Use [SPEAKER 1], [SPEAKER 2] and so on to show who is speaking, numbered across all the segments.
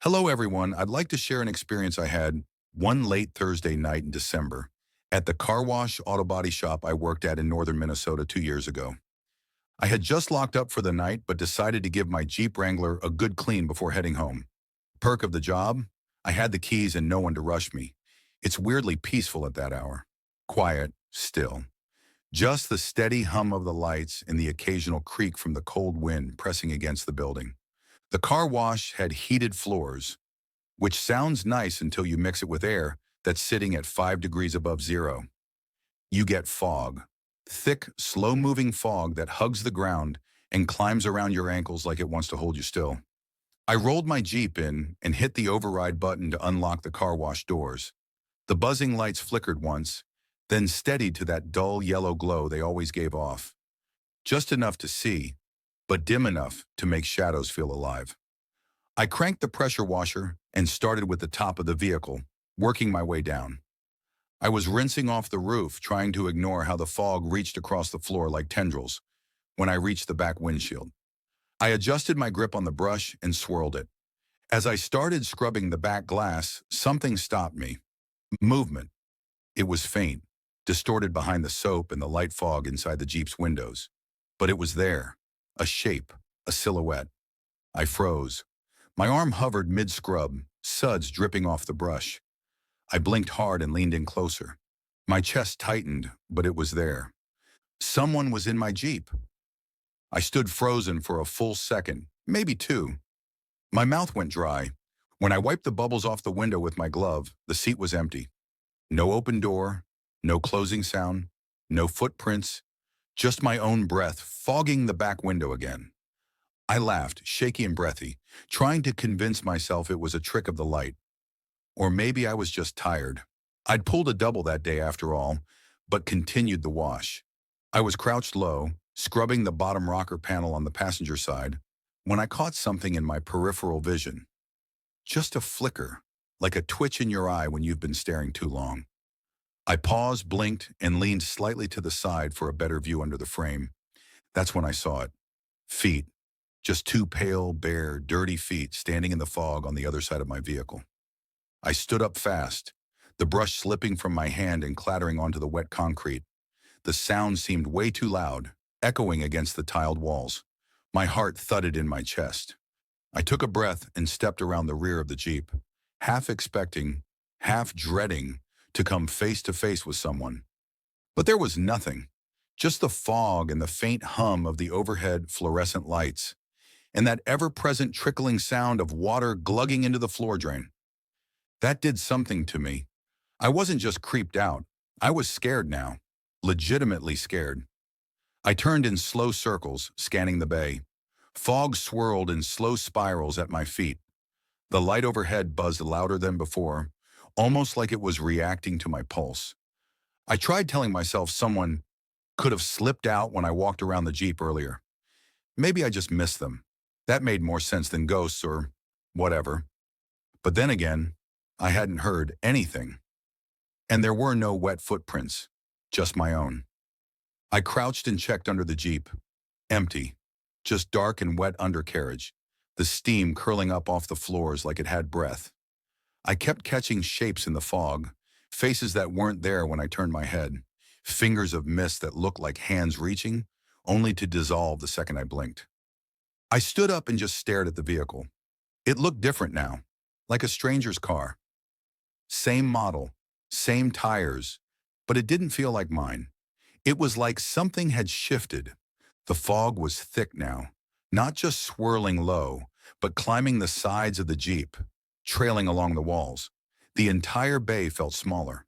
[SPEAKER 1] Hello, everyone. I'd like to share an experience I had one late Thursday night in December at the car wash auto body shop I worked at in northern Minnesota 2 years ago. I had just locked up for the night, but decided to give my Jeep Wrangler a good clean before heading home. Perk of the job? I had the keys and no one to rush me. It's weirdly peaceful at that hour. Quiet, still. Just the steady hum of the lights and the occasional creak from the cold wind pressing against the building. The car wash had heated floors, which sounds nice until you mix it with air that's sitting at 5 degrees above zero. You get fog. Thick, slow-moving fog that hugs the ground and climbs around your ankles like it wants to hold you still. I rolled my Jeep in and hit the override button to unlock the car wash doors. The buzzing lights flickered once, then steadied to that dull yellow glow they always gave off. Just enough to see, but dim enough to make shadows feel alive. I cranked the pressure washer and started with the top of the vehicle, working my way down. I was rinsing off the roof, trying to ignore how the fog reached across the floor like tendrils when I reached the back windshield. I adjusted my grip on the brush and swirled it. As I started scrubbing the back glass, something stopped me. Movement. It was faint, distorted behind the soap and the light fog inside the Jeep's windows. But it was there. A shape, a silhouette. I froze. My arm hovered mid-scrub, suds dripping off the brush. I blinked hard and leaned in closer. My chest tightened, but it was there. Someone was in my Jeep. I stood frozen for a full second, maybe two. My mouth went dry. When I wiped the bubbles off the window with my glove, the seat was empty. No open door, no closing sound, no footprints, just my own breath fogging the back window again. I laughed, shaky and breathy, trying to convince myself it was a trick of the light. Or maybe I was just tired. I'd pulled a double that day after all, but continued the wash. I was crouched low, scrubbing the bottom rocker panel on the passenger side, when I caught something in my peripheral vision. Just a flicker, like a twitch in your eye when you've been staring too long. I paused, blinked, and leaned slightly to the side for a better view under the frame. That's when I saw it. Feet. Just two pale, bare, dirty feet standing in the fog on the other side of my vehicle. I stood up fast, the brush slipping from my hand and clattering onto the wet concrete. The sound seemed way too loud, echoing against the tiled walls. My heart thudded in my chest. I took a breath and stepped around the rear of the Jeep, half expecting, half dreading to come face to face with someone. But there was nothing, just the fog and the faint hum of the overhead fluorescent lights, and that ever-present trickling sound of water glugging into the floor drain. That did something to me. I wasn't just creeped out. I was scared now, legitimately scared. I turned in slow circles, scanning the bay. Fog swirled in slow spirals at my feet. The light overhead buzzed louder than before, almost like it was reacting to my pulse. I tried telling myself someone could have slipped out when I walked around the Jeep earlier. Maybe I just missed them. That made more sense than ghosts or whatever. But then again, I hadn't heard anything. And there were no wet footprints, just my own. I crouched and checked under the Jeep. Empty. Just dark and wet undercarriage, the steam curling up off the floors like it had breath. I kept catching shapes in the fog, faces that weren't there when I turned my head, fingers of mist that looked like hands reaching, only to dissolve the second I blinked. I stood up and just stared at the vehicle. It looked different now, like a stranger's car. Same model, same tires, but it didn't feel like mine. It was like something had shifted. The fog was thick now, not just swirling low, but climbing the sides of the Jeep, trailing along the walls. The entire bay felt smaller.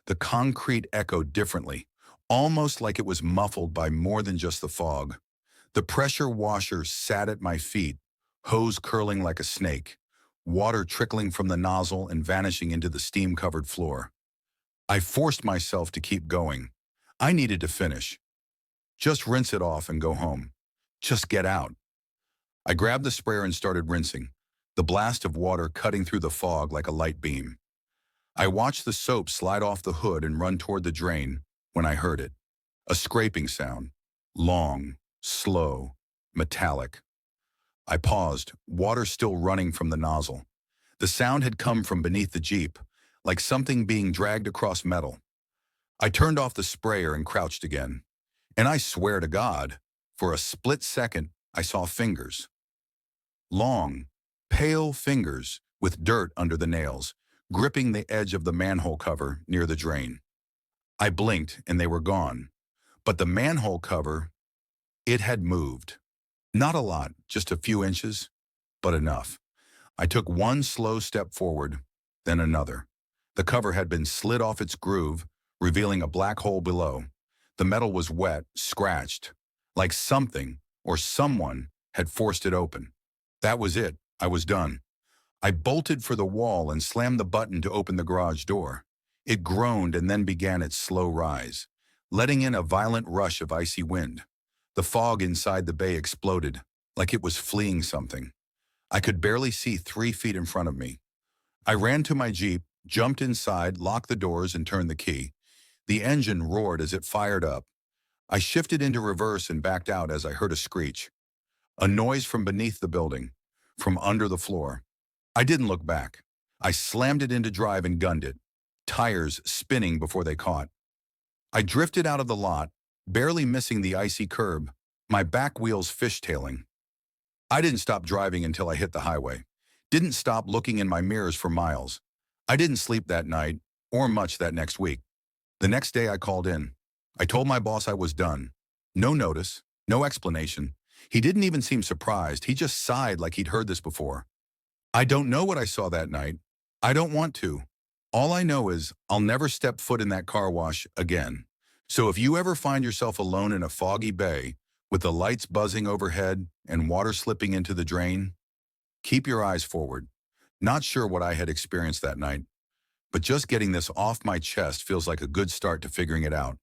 [SPEAKER 1] The concrete echoed differently, almost like it was muffled by more than just the fog. The pressure washer sat at my feet, hose curling like a snake, water trickling from the nozzle and vanishing into the steam-covered floor. I forced myself to keep going. I needed to finish. Just rinse it off and go home. Just get out. I grabbed the sprayer and started rinsing, the blast of water cutting through the fog like a light beam. I watched the soap slide off the hood and run toward the drain when I heard it. A scraping sound. Long, slow, metallic. I paused, water still running from the nozzle. The sound had come from beneath the Jeep, like something being dragged across metal. I turned off the sprayer and crouched again. And I swear to God, for a split second, I saw fingers. Long, pale fingers with dirt under the nails, gripping the edge of the manhole cover near the drain. I blinked and they were gone. But the manhole cover, it had moved. Not a lot, just a few inches, but enough. I took one slow step forward, then another. The cover had been slid off its groove, revealing a black hole below. The metal was wet, scratched, like something or someone had forced it open. That was it. I was done. I bolted for the wall and slammed the button to open the garage door. It groaned and then began its slow rise, letting in a violent rush of icy wind. The fog inside the bay exploded, like it was fleeing something. I could barely see 3 feet in front of me. I ran to my Jeep, jumped inside, locked the doors, and turned the key. The engine roared as it fired up. I shifted into reverse and backed out as I heard a screech. A noise from beneath the building, from under the floor. I didn't look back. I slammed it into drive and gunned it, tires spinning before they caught. I drifted out of the lot, barely missing the icy curb, my back wheels fishtailing. I didn't stop driving until I hit the highway. Didn't stop looking in my mirrors for miles. I didn't sleep that night, or much that next week. The next day I called in. I told my boss I was done. No notice, no explanation. He didn't even seem surprised. He just sighed like he'd heard this before. I don't know what I saw that night. I don't want to. All I know is I'll never step foot in that car wash again. So if you ever find yourself alone in a foggy bay, with the lights buzzing overhead and water slipping into the drain, keep your eyes forward. Not sure what I had experienced that night, but just getting this off my chest feels like a good start to figuring it out.